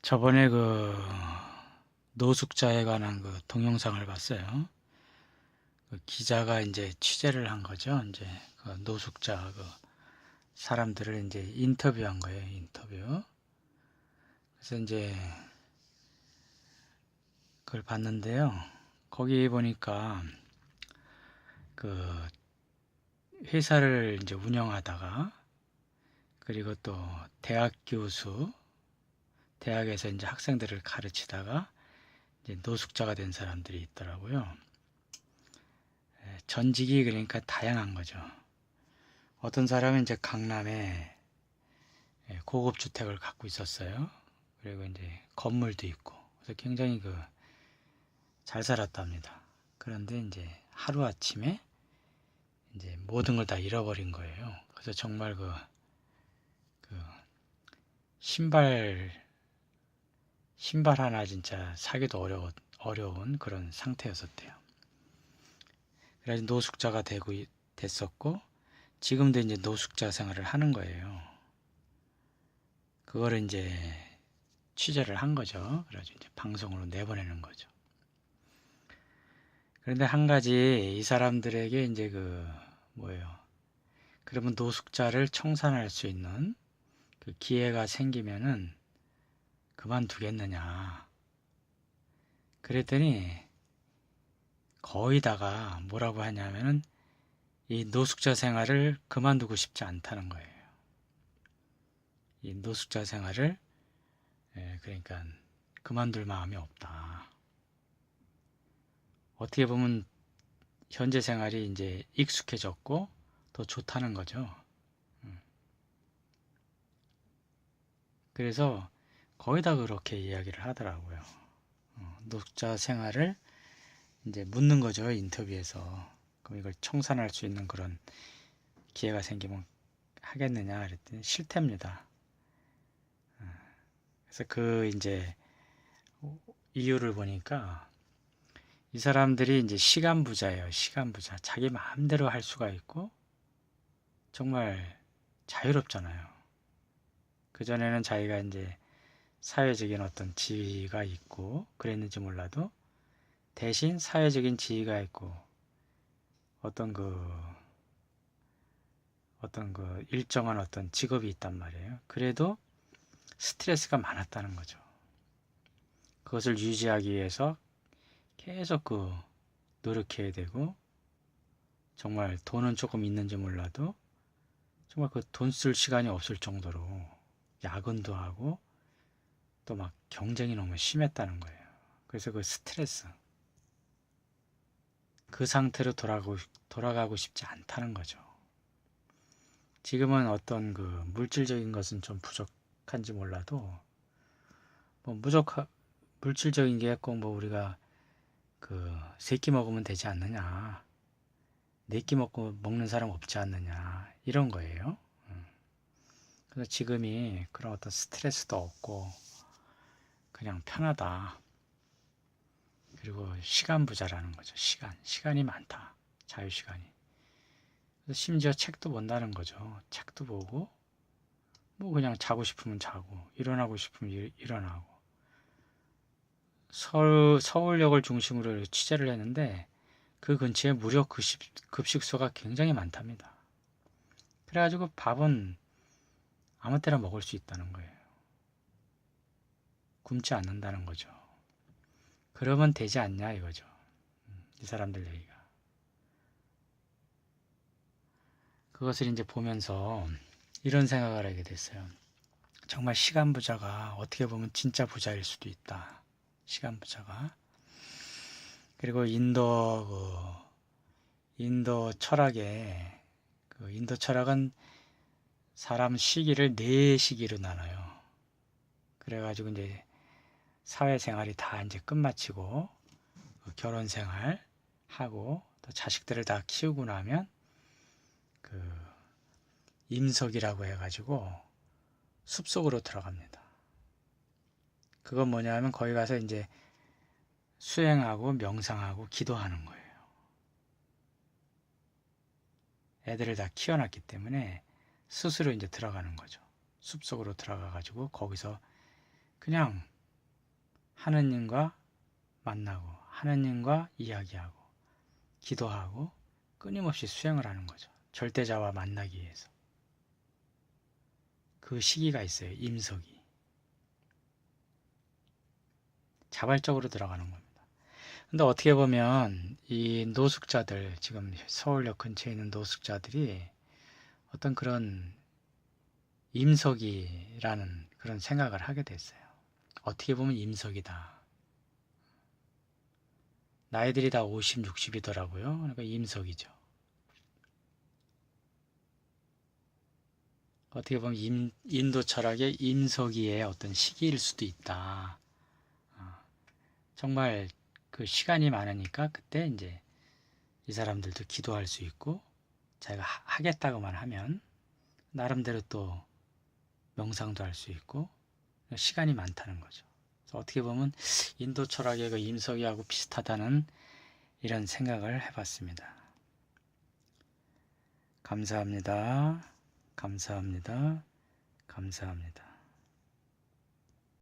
저번에 노숙자에 관한 동영상을 봤어요. 그 기자가 이제 취재를 한 거죠. 이제 그 노숙자 사람들을 이제 인터뷰한 거예요. 인터뷰. 그래서 이제 그걸 봤는데요. 거기 보니까 그 회사를 이제 운영하다가 그리고 또 대학 교수, 대학에서 이제 학생들을 가르치다가 이제 노숙자가 된 사람들이 있더라고요. 전직이 그러니까 다양한 거죠. 어떤 사람은 이제 강남에 고급 주택을 갖고 있었어요. 그리고 이제 건물도 있고, 그래서 굉장히 잘 살았답니다. 그런데 이제 하루 아침에 이제 모든 걸 다 잃어버린 거예요. 그래서 정말 그 신발 하나 진짜 사기도 어려운 그런 상태였었대요. 그래서 노숙자가 됐었고, 지금도 이제 노숙자 생활을 하는 거예요. 그거를 이제 취재를 한 거죠. 그래서 이제 방송으로 내보내는 거죠. 그런데 한 가지 이 사람들에게 이제 뭐예요? 그러면 노숙자를 청산할 수 있는 그 기회가 생기면은 그만두겠느냐. 그랬더니 거의 다가 뭐라고 하냐면은 이 노숙자 생활을 그만두고 싶지 않다는 거예요. 이 노숙자 생활을 그러니까 그만둘 마음이 없다. 어떻게 보면 현재 생활이 이제 익숙해졌고 더 좋다는 거죠. 그래서 거의 다 그렇게 이야기를 하더라고요. 노숙자 생활을 이제 묻는 거죠, 인터뷰에서. 그럼 이걸 청산할 수 있는 그런 기회가 생기면 하겠느냐 그랬더니 싫답니다. 그래서 이제 이유를 보니까 이 사람들이 이제 시간 부자예요. 시간 부자. 자기 마음대로 할 수가 있고 정말 자유롭잖아요. 그전에는 자기가 이제 사회적인 어떤 지위가 있고 그랬는지 몰라도 대신 사회적인 지위가 있고 어떤 일정한 어떤 직업이 있단 말이에요. 그래도 스트레스가 많았다는 거죠. 그것을 유지하기 위해서 계속 노력해야 되고 정말 돈은 조금 있는지 몰라도 정말 돈 쓸 시간이 없을 정도로 야근도 하고 또 막 경쟁이 너무 심했다는 거예요. 그래서 스트레스 그 상태로 돌아가고 싶지 않다는 거죠. 지금은 어떤 물질적인 것은 좀 부족한지 몰라도 뭐 물질적인 게 꼭 우리가 세 끼 먹으면 되지 않느냐, 네 끼 먹는 사람 없지 않느냐 이런 거예요. 그래서 지금이 그런 어떤 스트레스도 없고 그냥 편하다. 그리고 시간 부자라는 거죠. 시간이 많다. 자유시간이. 그래서 심지어 책도 본다는 거죠. 책도 보고 뭐 그냥 자고 싶으면 자고 일어나고 싶으면 일어나고 서울역을 중심으로 취재를 했는데 그 근처에 무료 급식소가 굉장히 많답니다. 그래가지고 밥은 아무 때나 먹을 수 있다는 거예요. 굶지 않는다는 거죠. 그러면 되지 않냐 이거죠. 이 사람들 얘기가. 그것을 이제 보면서 이런 생각을 하게 됐어요. 정말 시간 부자가 어떻게 보면 진짜 부자일 수도 있다. 시간 부자가. 그리고 인도 철학에 인도 철학은 사람 시기를 네 시기로 나눠요. 그래가지고 이제 사회생활이 다 이제 끝마치고 결혼생활 하고 또 자식들을 다 키우고 나면 임석이라고 해가지고 숲속으로 들어갑니다. 그건 뭐냐면 거기 가서 이제 수행하고 명상하고 기도하는 거예요. 애들을 다 키워놨기 때문에 스스로 이제 들어가는 거죠. 숲속으로 들어가가지고 거기서 그냥 하느님과 만나고 하느님과 이야기하고 기도하고 끊임없이 수행을 하는 거죠. 절대자와 만나기 위해서. 그 시기가 있어요. 임석이. 자발적으로 들어가는 겁니다. 근데 어떻게 보면 이 노숙자들, 지금 서울역 근처에 있는 노숙자들이 어떤 그런 임석이라는 그런 생각을 하게 됐어요. 어떻게 보면 임석이다. 나이들이 다 50, 60이더라고요. 그러니까 임석이죠. 어떻게 보면 인도 철학의 임석이의 어떤 시기일 수도 있다. 정말 그 시간이 많으니까 그때 이제 이 사람들도 기도할 수 있고 자기가 하겠다고만 하면 나름대로 또 명상도 할 수 있고 시간이 많다는 거죠. 그래서 어떻게 보면 인도 철학의 그 임석이하고 비슷하다는 이런 생각을 해봤습니다. 감사합니다. 감사합니다. 감사합니다.